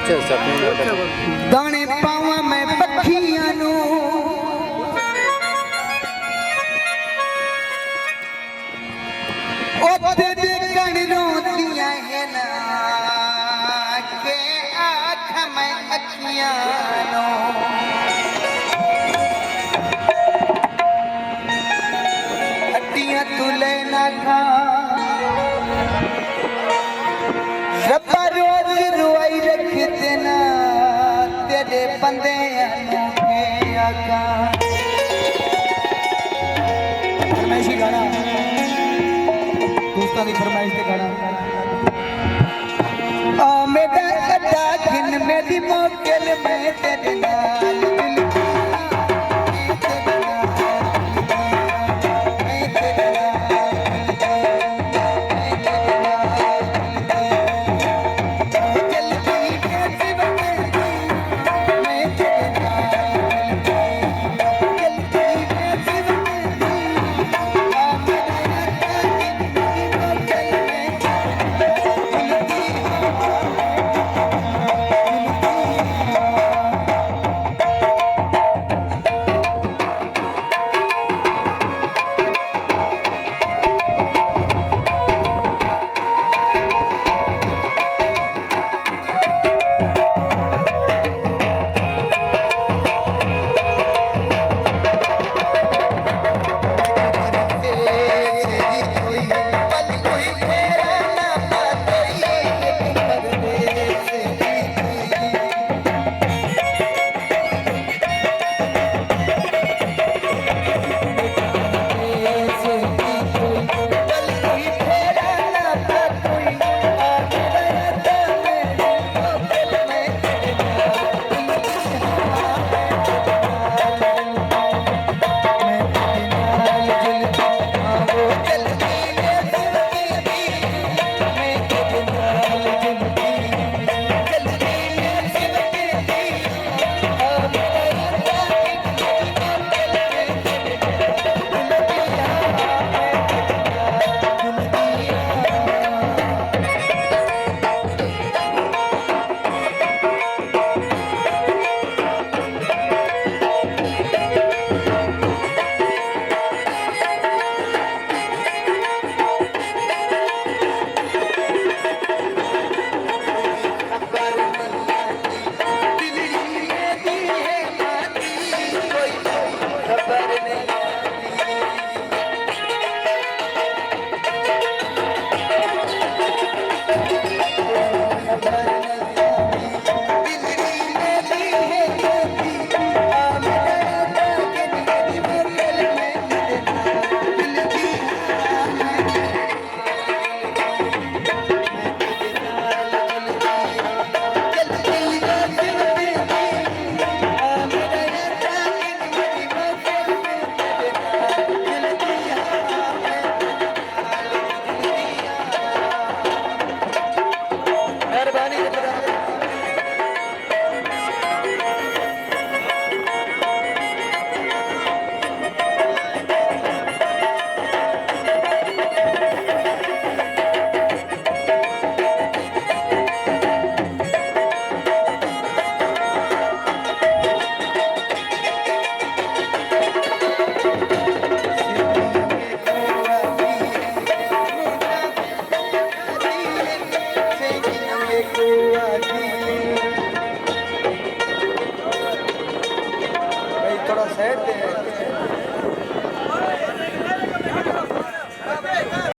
दाने पावा मैं पखियां नू ओते दे कण रोंदियां है ना के आँख मैं अखियां नू हड्डियां तू लेना खा रब्बा रोज रुआई रख देना तेरे बंदे के आका फरमाइशी गाना दोस्तां दी फरमाइश ते गाना आ मेरा अड्डा घिन मेरी मोकल मैं तेरे नाल थोड़ा साइड दे